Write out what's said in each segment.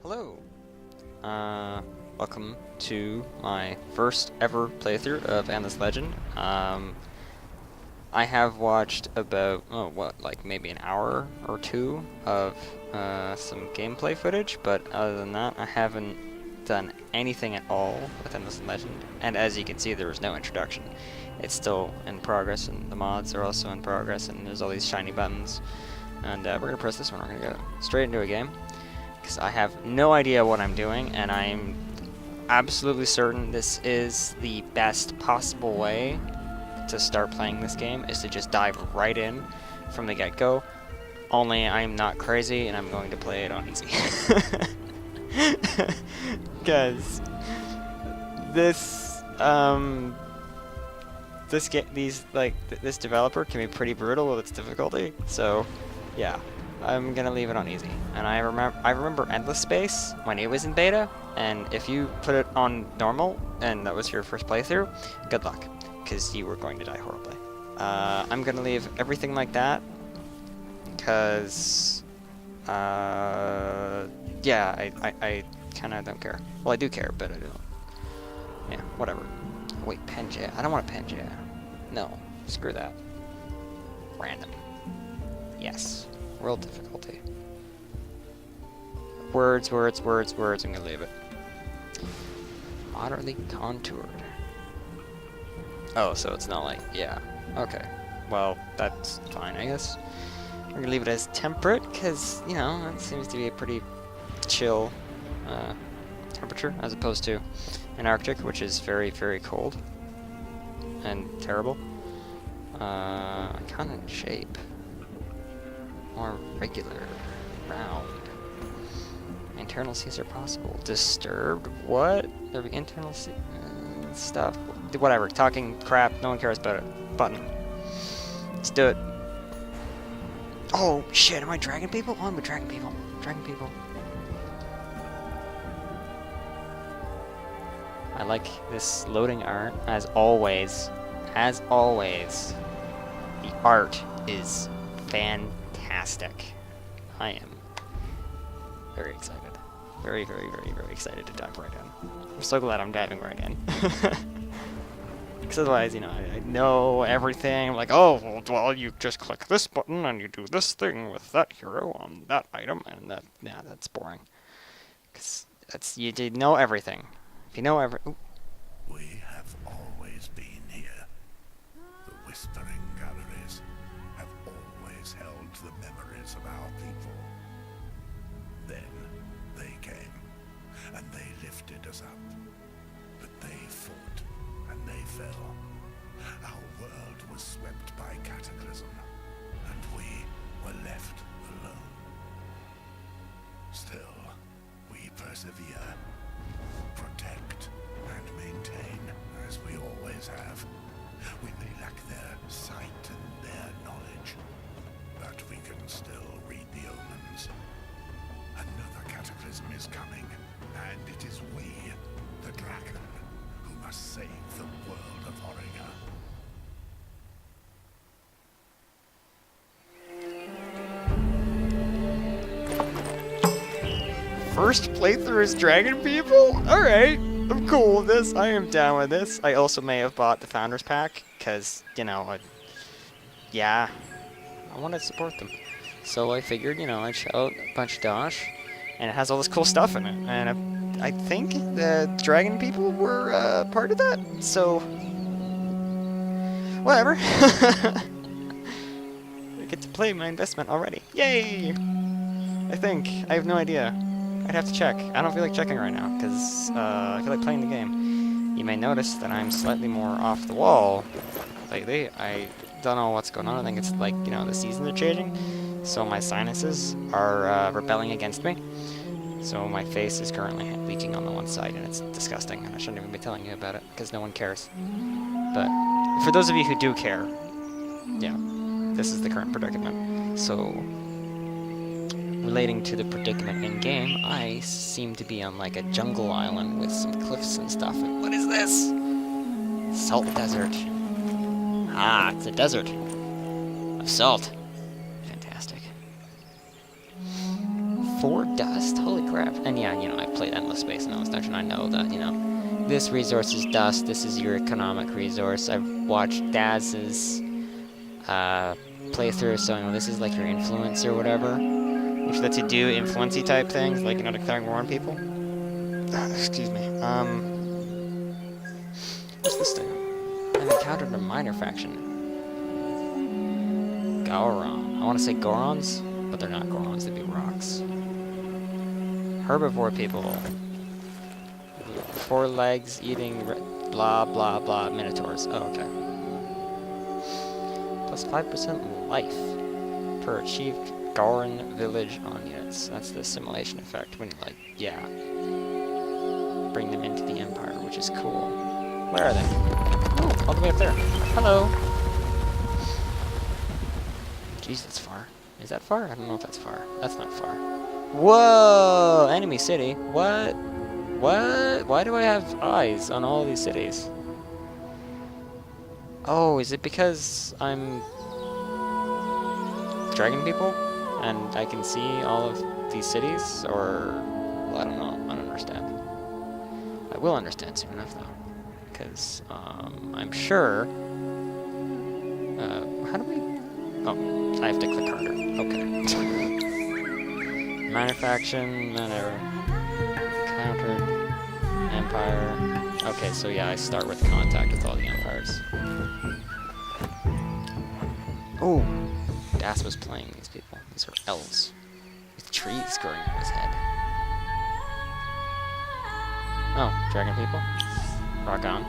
Hello. Welcome to my first ever playthrough of Endless Legend. I have watched about, like maybe an hour or two of some gameplay footage, but other than that, I haven't done anything at all with Endless Legend. And as you can see, there was no introduction. It's still in progress, and the mods are also in progress, and there's all these shiny buttons. And we're gonna press this one. We're gonna go straight into a game because I have no idea what I'm doing, and I'm absolutely certain this is the best possible way to start playing this game, is to just dive right in from the get-go. Only I'm not crazy, and I'm going to play it on easy. Because this this developer can be pretty brutal with its difficulty. So yeah, I'm gonna leave it on easy. And I remember Endless Space when it was in beta, and if you put it on normal and that was your first playthrough, good luck, because you were going to die horribly. I'm gonna leave everything like that, because yeah, I kind of don't care. Well, I do care, but I don't. Yeah, whatever. Wait, Pangea. I don't want a Pangea. No, screw that. Random. Yes. World difficulty. Words. I'm gonna leave it. Moderately contoured. Oh, so it's not like, yeah. Okay. Well, that's fine, I guess. We're gonna leave it as temperate, because, you know, it seems to be a pretty chill temperature, as opposed to an Arctic, which is very, very cold and terrible. Kind of in shape. More regular, round. Internal seas are possible. Disturbed? What? There'll be internal sea stuff. Whatever. Talking crap. No one cares about it. Button. Let's do it. Oh shit! Am I dragging people? Oh, I'm dragging people. Dragging people. I like this loading art, as always. As always, the art is fantastic. I am very excited. Very, very, very, very excited to dive right in. I'm so glad I'm diving right in. Because otherwise, you know, I know everything. I'm like, oh, well, you just click this button and you do this thing with that hero on that item, and that, yeah, that's boring. Because that's, you know everything. If you know ooh. We have always been here. The Whispering Galleries have always held the memories of our people. Then they came, and they lifted us up. But they fought, and they fell. Our world was swept by cataclysm, and we were left alone. Still, we persevere, protect, and maintain, as we always have. We may lack their sight and their knowledge, but we can still read the omens. Another cataclysm is coming, and it is we, the Draken, who must save the world of Horringer. First playthrough is dragon people? Alright, I'm cool with this. I am down with this. I also may have bought the Founders Pack, because, you know, yeah, I want to support them. So I figured, you know, I'd shout out a bunch of Dosh, and it has all this cool stuff in it. And I think the dragon people were part of that, so whatever. I get to play my investment already. Yay! I think. I have no idea. I'd have to check. I don't feel like checking right now, because I feel like playing the game. You may notice that I'm slightly more off the wall lately. I don't know what's going on. I think it's like, you know, the seasons are changing, so my sinuses are rebelling against me. So my face is currently leaking on the one side, and it's disgusting, and I shouldn't even be telling you about it, because no one cares. But for those of you who do care, yeah, this is the current predicament. So relating to the predicament in-game, I seem to be on like a jungle island with some cliffs and stuff. And what is this? Salt desert. Ah, it's a desert of salt. Fantastic. 4 dust? Holy crap. And yeah, you know, I've played Endless Space in this dungeon. I know that, you know, this resource is dust. This is your economic resource. I've watched Daz's playthrough, so you know, this is like your influence or whatever, which lets you do influence-y type things, like, you know, declaring war on people. Excuse me. What's this thing? I've encountered a minor faction. Gauron. I want to say Gorons, but they're not Gorons, they'd be rocks. Herbivore people. 4 legs, eating, blah, blah, blah, minotaurs. Oh, okay. Plus 5% life per achieved Gauron village on units. That's the assimilation effect when you, like, yeah, bring them into the Empire, which is cool. Where are they? Oh, all the way up there. Hello! Jeez, that's far. Is that far? I don't know if that's far. That's not far. Whoa! Enemy city. What? What? Why do I have eyes on all these cities? Oh, is it because I'm dragon people? And I can see all of these cities? Or... well, I don't know. I don't understand. I will understand soon enough, though. Because, I'm sure... how do we... oh, I have to click harder. Okay. Minor faction, whatever. Countered. Empire. Okay, so yeah, I start with contact with all the empires. Oh! Das was playing these people. These are elves. With trees growing on his head. Oh, dragon people? Rock on.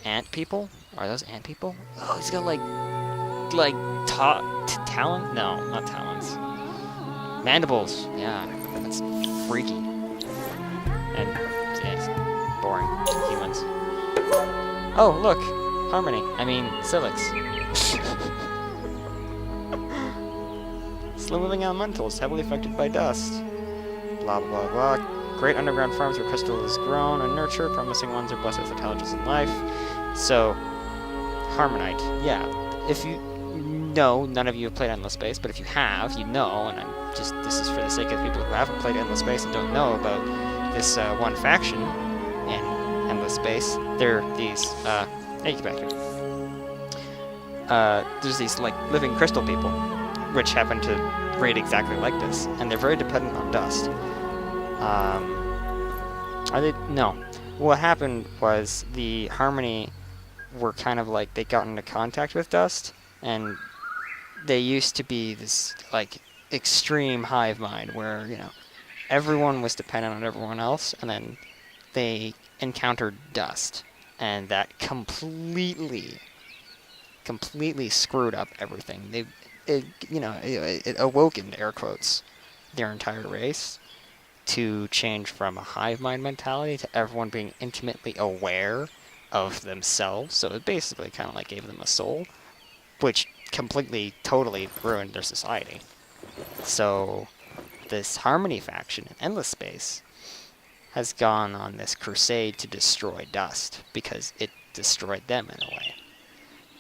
Ant people? Are those ant people? Oh, he's got like talons? No, not talons. Mandibles. Yeah, that's freaky. And yeah, it's boring. Humans. Oh, look, Harmony. I mean, Silix. Slow-moving elementals, heavily affected by dust. Blah blah blah. Great underground farms where crystal is grown and nurtured. Promising ones are blessed with intelligence and life. So, Harmonite, yeah. If you know, none of you have played Endless Space, but if you have, you know, and this is for the sake of people who haven't played Endless Space and don't know about this one faction in Endless Space. They're these, hey, get back here. There's these, like, living crystal people, which happen to raid exactly like this, and they're very dependent on dust. Are they? No. What happened was the Harmony were kind of like, they got into contact with dust, and they used to be this, like, extreme hive mind where, you know, everyone was dependent on everyone else, and then they encountered dust, and that completely screwed up everything. It awoke, in air quotes, their entire race to change from a hive mind mentality to everyone being intimately aware of themselves. So it basically kind of like gave them a soul, which completely, totally ruined their society. So this Harmony faction in Endless Space has gone on this crusade to destroy dust because it destroyed them in a way.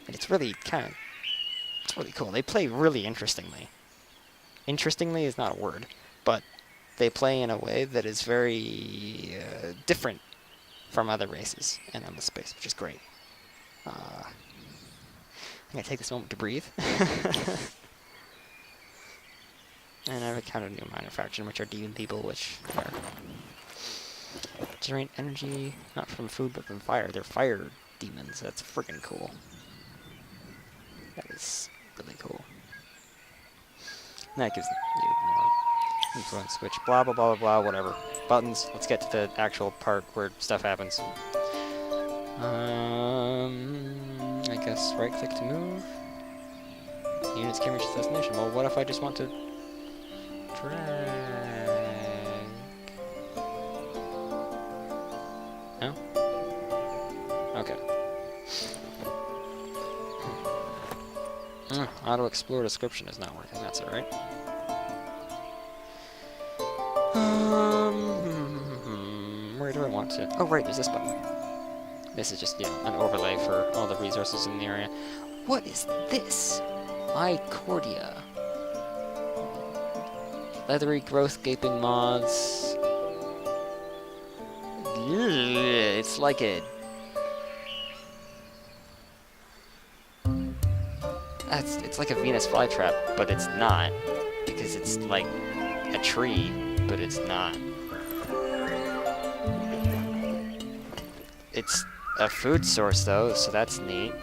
And it's really it's really cool. They play really interestingly. Interestingly is not a word, but they play in a way that is very different from other races in Endless Space, which is great. I'm going to take this moment to breathe. And I've encountered a new minor faction, which are demon people, which are generate energy, not from food, but from fire. They're fire demons. That's freaking cool. That is really cool. And that gives you more influence, which blah, blah, blah, blah, blah, whatever. Buttons. Let's get to the actual part where stuff happens. I guess right-click to move. Units can reach the destination. Well, what if I just want to drag? No? Okay. Auto-explore description is not working. That's alright. Where do I want to? Oh, right, there's this button. This is just, an overlay for all the resources in the area. What is this? Icordia. Leathery growth gaping moths. It's like a... It's like a Venus flytrap, but it's not. Because it's like a tree, but it's not. It's a food source though, so that's neat.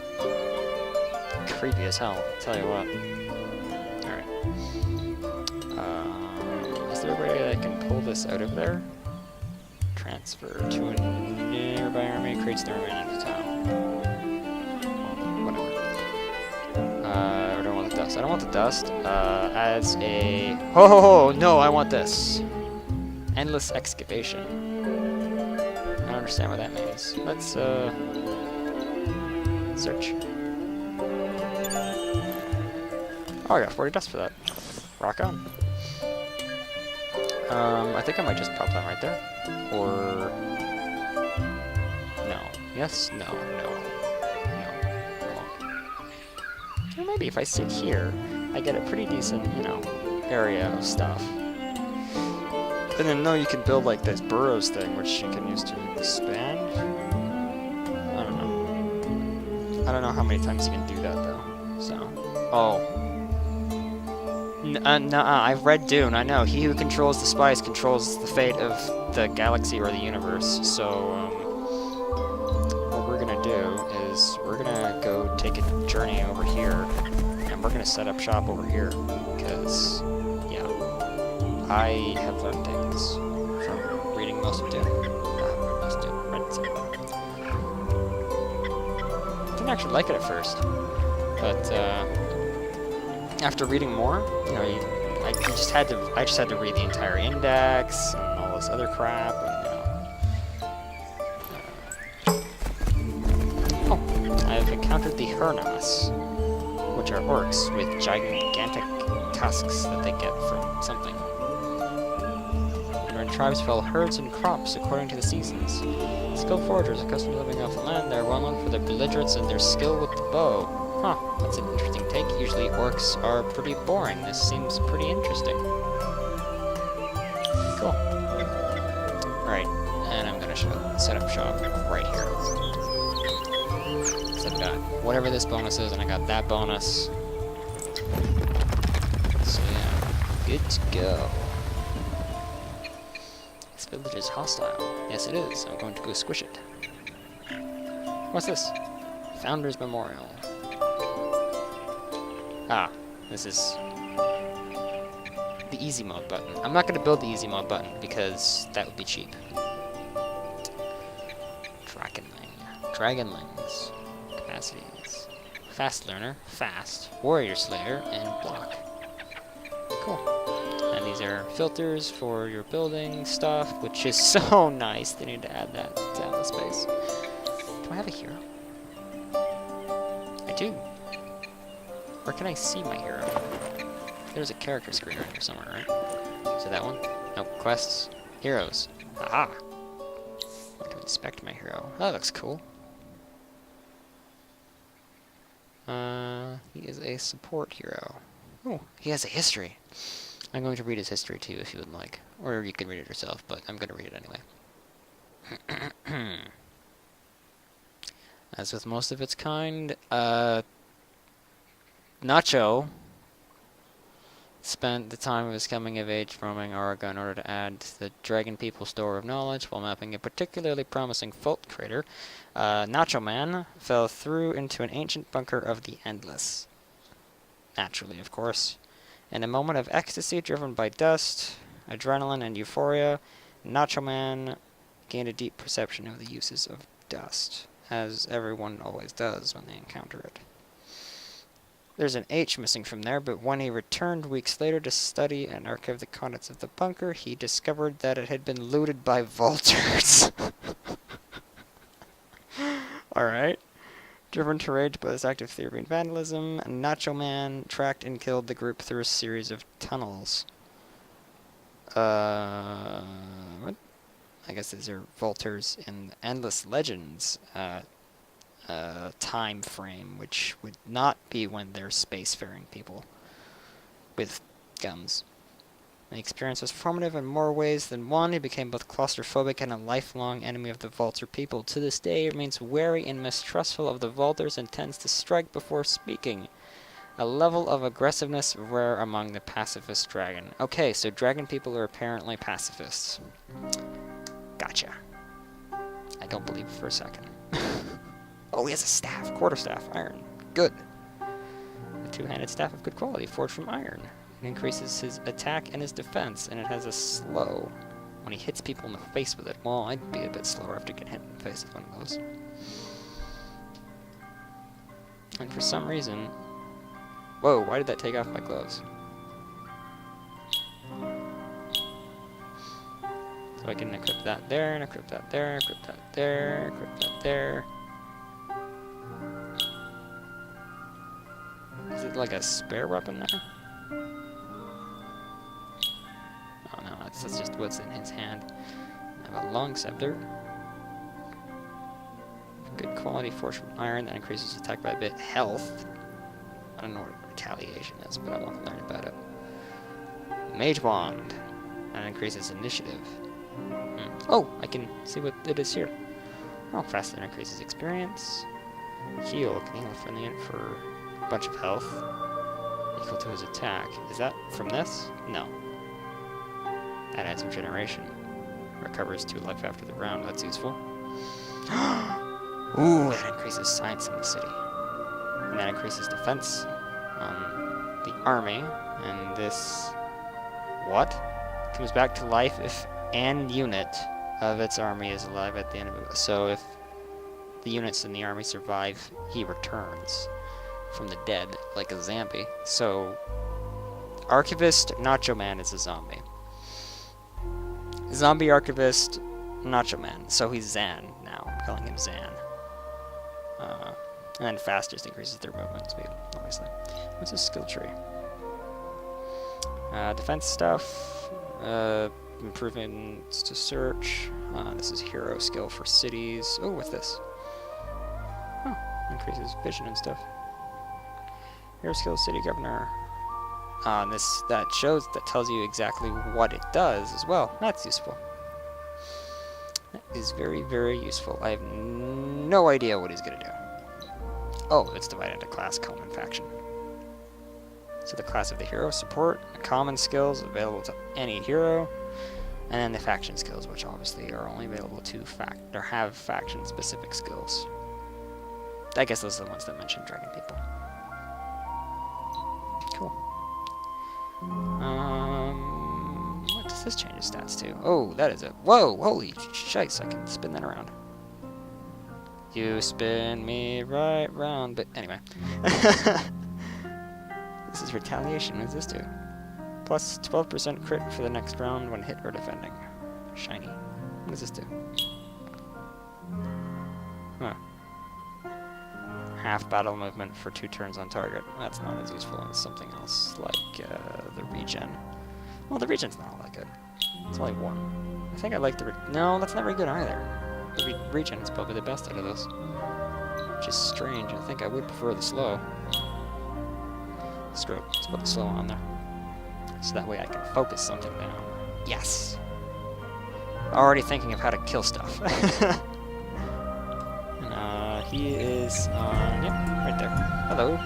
Creepy as hell, tell you what. Alright. Is there a way that I can pull this out of there? Transfer to a nearby army, creates the remaining town. Whatever. I don't want the dust. I don't want the dust. As a... Oh, no, I want this. Endless excavation. I don't understand what that means. Let's, search. Oh, I got 40 dust for that. Rock on. I think I might just pop that right there. Or... No. Yes? No. No. No. Or maybe if I sit here, I get a pretty decent, you know, area of stuff. And then, no, you can build, like, this burrows thing, which you can use to expand. I don't know. I don't know how many times you can do that, though. So... Oh. Nuh-uh, I've read Dune, I know. He who controls the spice controls the fate of the galaxy or the universe. So, what we're gonna do is we're gonna go take a journey over here, and we're gonna set up shop over here, because, yeah, I have learned things from reading most of Dune. Most of Dune, read some. Didn't actually like it at first, but, after reading more, you know, I just had to read the entire index and all this other crap, and oh, I've encountered the Hurnas, which are orcs with gigantic tusks that they get from something. Northern tribes fell herds and crops according to the seasons. Skilled foragers accustomed to living off the land, they are well known for their belligerence and their skill with the bow. Huh, that's an interesting take. Usually orcs are pretty boring. This seems pretty interesting. Cool. Right, and I'm gonna set up shop right here. So I've got whatever this bonus is, and I got that bonus. So yeah, good to go. This village is hostile. Yes, it is. I'm going to go squish it. What's this? Founders Memorial. Ah, this is the easy mode button. I'm not going to build the easy mode button because that would be cheap. Dragonlings. Capacities. Fast Learner, Fast, Warrior Slayer, and Block. Cool. And these are filters for your building stuff, which is so nice. They need to add that down the space. Do I have a hero? I do. Where can I see my hero? There's a character screen right here somewhere, right? So that one? Nope. Quests. Heroes. Aha! I can inspect my hero. Oh, that looks cool. He is a support hero. Oh, he has a history. I'm going to read his history too, if you would like. Or you can read it yourself, but I'm going to read it anyway. As with most of its kind, Nacho spent the time of his coming of age roaming Auriga in order to add to the Dragon People's store of knowledge while mapping a particularly promising fault crater. Nacho Man fell through into an ancient bunker of the Endless. Naturally, of course. In a moment of ecstasy driven by dust, adrenaline, and euphoria, Nacho Man gained a deep perception of the uses of dust, as everyone always does when they encounter it. There's an H missing from there, but when he returned weeks later to study and archive the contents of the bunker, he discovered that it had been looted by vultures. Alright. Driven to rage by this active theory and vandalism, Nacho Man tracked and killed the group through a series of tunnels. What? I guess these are vultures in Endless Legends. time frame, which would not be when they're spacefaring people with guns. The experience was formative in more ways than one. He became both claustrophobic and a lifelong enemy of the Vaulter people. To this day, he remains wary and mistrustful of the Vaulters and tends to strike before speaking. A level of aggressiveness rare among the pacifist dragon. Okay, so dragon people are apparently pacifists. Gotcha. I don't believe it for a second. Oh, he has a staff. Quarterstaff. Iron. Good. A two-handed staff of good quality, forged from iron. It increases his attack and his defense, and it has a slow when he hits people in the face with it. Well, I'd be a bit slower after getting hit in the face with one of those. And for some reason... Whoa, why did that take off my gloves? So I can equip that there, and equip that there, equip that there, equip that there. Is it like a spare weapon there? Oh no, that's just what's in his hand. I have a long scepter. Good quality forged from iron that increases attack by a bit. Health. I don't know what retaliation is, but I want to learn about it. Mage wand. That increases initiative. Oh, I can see what it is here. Oh, faster increases experience. Heal. Can heal for a bunch of health. Equal to his attack. Is that from this? No. That adds regeneration. Recovers 2 life after the round. That's useful. Ooh, that increases science in the city. And that increases defense on the army. And this... What? Comes back to life if an unit of its army is alive at the end of it. So if the units in the army survive, he returns from the dead like a zombie. So Archivist Nacho Man is a zombie. Zombie Archivist Nacho Man. So he's Zan now. I'm calling him Zan. And then fastest increases their movement speed, obviously. What's his skill tree? Defense stuff. Improvements to search. This is hero skill for cities. Oh, what's this? Oh, increases vision and stuff. Hero skill city governor. That tells you exactly what it does as well. That's useful. That is very, very useful. I have no idea what he's gonna do. Oh, it's divided into class, common, faction. So the class of the hero, support, the common skills available to any hero, and then the faction skills, which obviously are only available to have faction-specific skills. I guess those are the ones that mention dragon people. Cool. What does this change his stats to? Oh, that is a... Whoa, holy shice, I can spin that around. You spin me right round, but anyway. This is retaliation. What does this do? Plus 12% crit for the next round when hit or defending. Shiny. What does this do? Huh. Half battle movement for 2 turns on target. That's not as useful as something else, like the regen. Well, the regen's not all that good. It's only 1. I think I like the no, that's not very good either. The regen is probably the best out of those. Which is strange. I think I would prefer the slow. Screw it. Let's put the slow on there. So that way I can focus something down. Yes! Already thinking of how to kill stuff. And, he is, yeah, right there. Hello.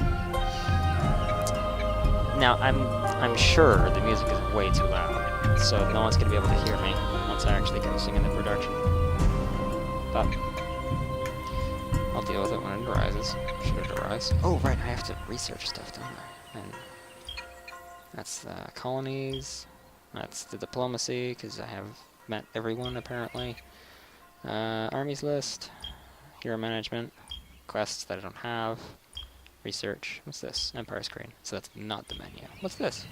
Now, I'm sure the music is way too loud, so no one's gonna be able to hear me once I actually get singing the production. But I'll deal with it when it arises. Should it arise? Oh, right, I have to research stuff, don't I? And that's the colonies. That's the diplomacy, because I have met everyone, apparently. Armies list. Hero management. Quests that I don't have. Research. What's this? Empire screen. So that's not the menu. What's this?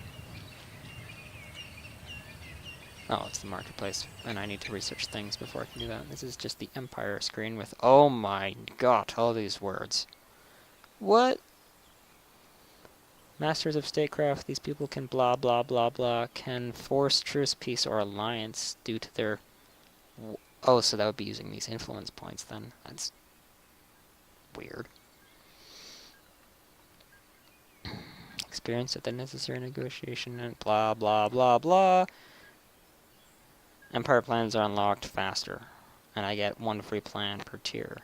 Oh, it's the marketplace, and I need to research things before I can do that. This is just the Empire screen with, oh my god, all these words. What? Masters of statecraft, these people can blah blah blah blah, can force truce, peace, or alliance due to their... Oh, so that would be using these influence points then. That's weird. Experience of the necessary negotiation and blah blah blah blah. Empire plans are unlocked faster, and I get 1 free plan per tier.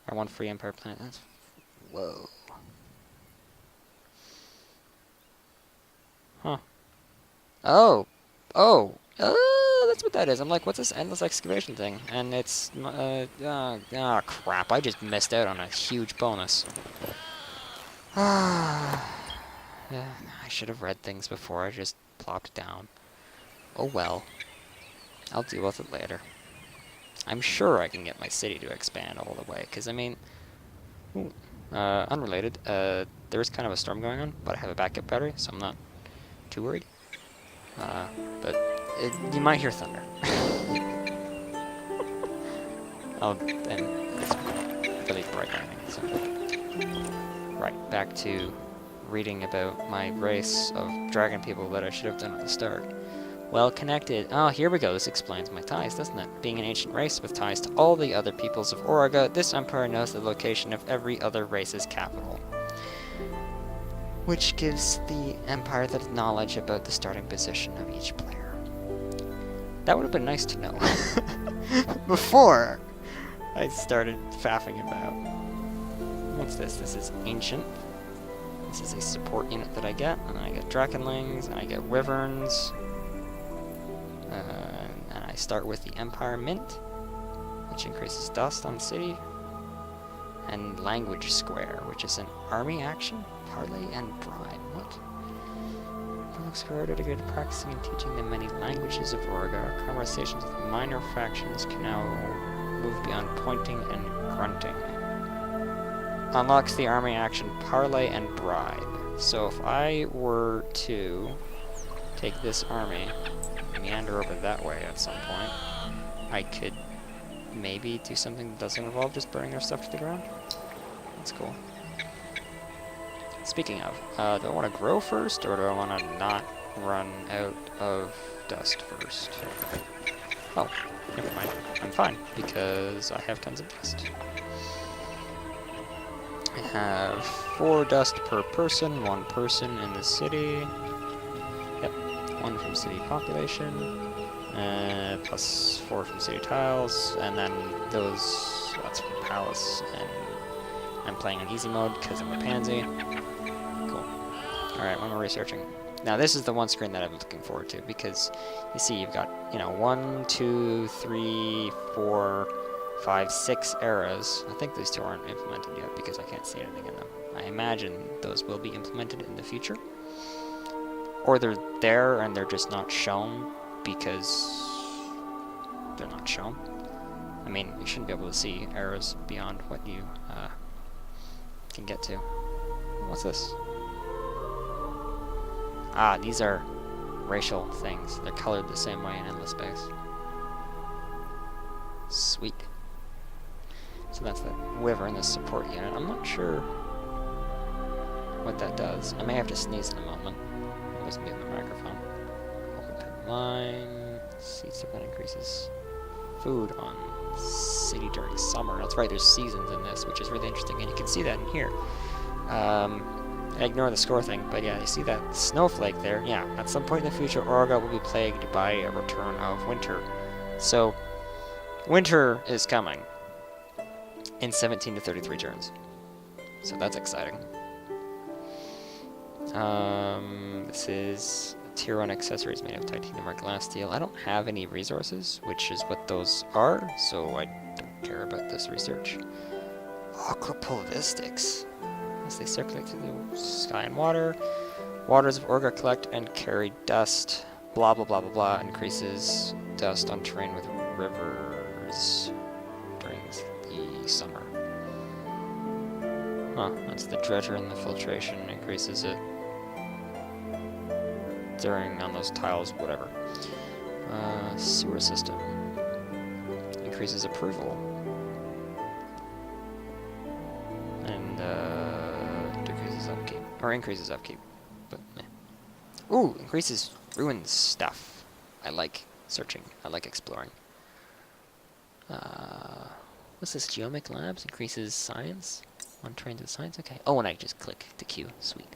Or 1 free Empire plan. That's whoa. Huh. Oh. Oh. Oh, that's what that is. I'm like, what's this endless excavation thing? And it's, crap. I just missed out on a huge bonus. Yeah, I should have read things before I just plopped down. Oh well. I'll deal with it later. I'm sure I can get my city to expand all the way, because, I mean... Ooh, unrelated, there is kind of a storm going on, but I have a backup battery, so I'm not too worried. But you might hear thunder. Oh, and it's really bright lightning, so... Right, back to reading about my race of dragon people that I should have done at the start. Well connected. Oh, here we go. This explains my ties, doesn't it? Being an ancient race with ties to all the other peoples of Auriga, this empire knows the location of every other race's capital, which gives the empire the knowledge about the starting position of each player. That would have been nice to know before I started faffing about. What's this? This is ancient. This is a support unit that I get, and I get Drakenlings, and I get Wyverns. And I start with the Empire Mint, which increases dust on city, and Language Square, which is an army action, parley, and bribe. What? Public Square dedicated to practicing and teaching the many languages of Auriga. Conversations with minor factions can now move beyond pointing and grunting. Unlocks the army action parley and bribe. So if I were to take this army, meander over that way at some point, I could maybe do something that doesn't involve just burning their stuff to the ground. That's cool. Speaking of, do I want to grow first, or do I want to not run out of dust first? Oh, never mind. I'm fine, because I have tons of dust. I have 4 dust per person, 1 person in the city. Yep, 1 from city population, plus 4 from city tiles, and then those, that's from palace, and I'm playing on easy mode because I'm a pansy. Cool. Alright, what am I researching? Now this is the one screen that I'm looking forward to, because you see you've got, 1, 2, 3, 4, 5, 6 eras. I think these 2 aren't implemented yet because I can't see anything in them. I imagine those will be implemented in the future. Or they're there and they're just not shown because they're not shown. I mean, you shouldn't be able to see eras beyond what you can get to. What's this? Ah, these are racial things. They're colored the same way in Endless Space. Sweet. So that's the Wyvern, the support unit. I'm not sure what that does. I may have to sneeze in a moment. I wasn't being the microphone. Open pit mine. Seed supply increases food on city during summer. That's right, there's seasons in this, which is really interesting, and you can see that in here. I ignore the score thing, but yeah, you see that snowflake there? Yeah, at some point in the future, Auriga will be plagued by a return of winter. So, winter is coming in 17 to 33 turns. So that's exciting. This is tier 1 accessories made of titanium or glass steel. I don't have any resources, which is what those are, so I don't care about this research. Aquapulvistics. As they circulate through the sky and water, waters of Auriga collect and carry dust. Blah blah blah blah blah. Increases dust on terrain with rivers during the summer. Huh, that's the dredger and the filtration. Increases it during on those tiles, whatever. Sewer system. Increases approval. And decreases upkeep. Or increases upkeep. But meh. Ooh, increases ruins stuff. I like searching. I like exploring. What's What's this? Geomic Labs increases science. One trains with science. Okay. Oh, and I just click the Q. Sweet.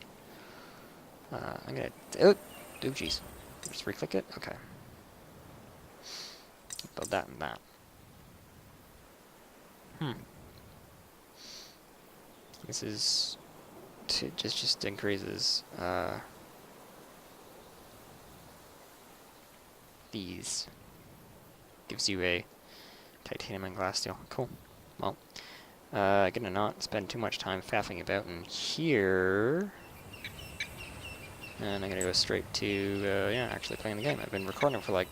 I'm gonna. Oh, jeez. Just re-click it. Okay. Build that and that. This is just increases these. Gives you a titanium and glass steel. Cool. Well, gonna not spend too much time faffing about in here. And I'm gonna go straight to yeah, actually playing the game. I've been recording for like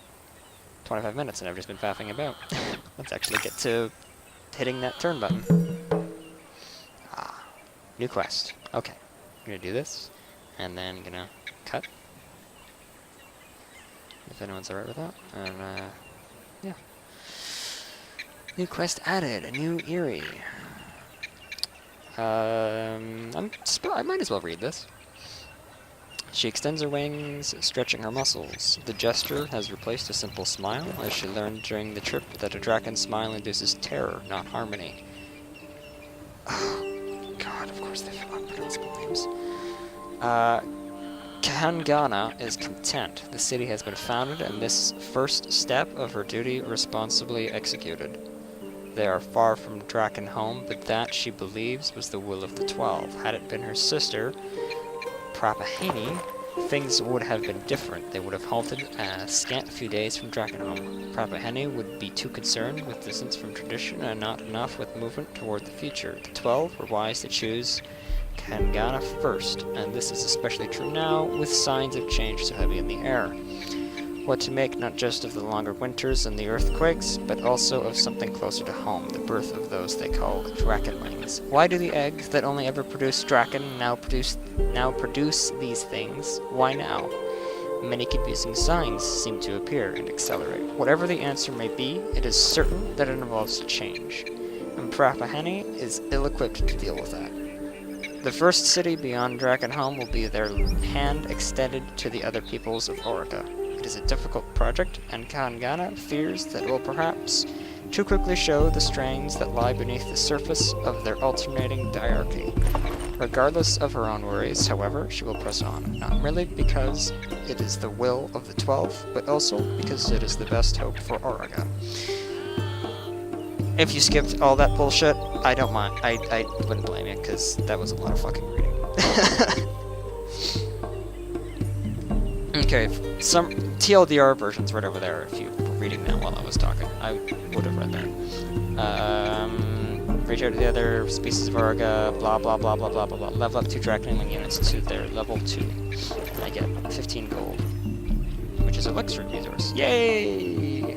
25 minutes and I've just been faffing about. Let's actually get to hitting that turn button. Ah, new quest. Okay, I'm gonna do this, and then I'm gonna cut. If anyone's alright with that, and yeah. New quest added, a new Eerie. I might as well read this. She extends her wings, stretching her muscles. The gesture has replaced a simple smile, as she learned during the trip that a Draken's smile induces terror, not harmony. Oh, God, of course they fill out pronounceable names. Kahangana is content. The city has been founded, and this first step of her duty responsibly executed. They are far from Draken home, but that, she believes, was the will of the 12. Had it been her sister, Prapahini, things would have been different. They would have halted a scant few days from Drakenholm. Prapahini would be too concerned with distance from tradition and not enough with movement toward the future. The 12 were wise to choose Kahangana first, and this is especially true now, with signs of change so heavy in the air. What to make not just of the longer winters and the earthquakes, but also of something closer to home, the birth of those they call Drakenlings. Why do the eggs that only ever produced Draken now produce these things? Why now? Many confusing signs seem to appear and accelerate. Whatever the answer may be, it is certain that it involves change, and Prapahani is ill-equipped to deal with that. The first city beyond Drakenholm will be their hand extended to the other peoples of Orica. It is a difficult project, and Kahangana fears that it will perhaps too quickly show the strains that lie beneath the surface of their alternating diarchy. Regardless of her own worries, however, she will press on, not merely because it is the will of the 12, but also because it is the best hope for Auriga. If you skipped all that bullshit, I don't mind. I wouldn't blame you, because that was a lot of fucking reading. Okay, some TLDR versions right over there, if you were reading that while I was talking. I would have read that. Reach out to the other species of Auriga, blah blah blah blah blah blah blah. Level up 2 Drakenling units to their level 2. And I get 15 gold, which is elixir resource. Yay!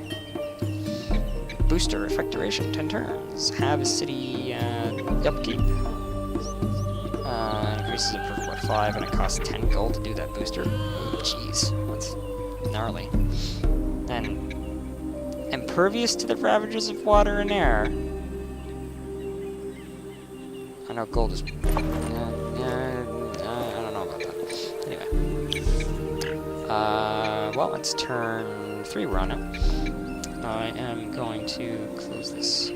Booster, effect duration, 10 turns. Have a city upkeep. Increases it for, what, 5, and it costs 10 gold to do that booster. Jeez, that's gnarly. And impervious to the ravages of water and air. I know gold is... I don't know about that. Anyway. Well, it's turn 3 we're on now. I am going to close this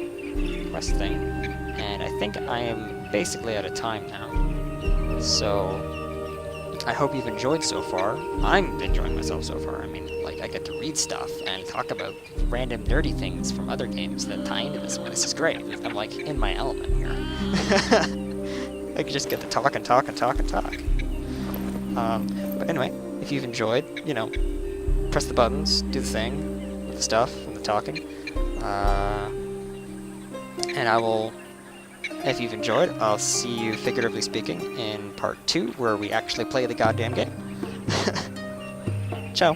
quest thing, and I think I am basically out of time now. So, I hope you've enjoyed so far. I'm enjoying myself so far. I mean, like, I get to read stuff and talk about random nerdy things from other games that tie into this one. This is great. I'm like in my element here. I can just get to talk and talk and talk and talk. But anyway, if you've enjoyed, you know, press the buttons, do the thing, with the stuff and the talking. And I will... If you've enjoyed, I'll see you, figuratively speaking, in part 2, where we actually play the goddamn game. Ciao.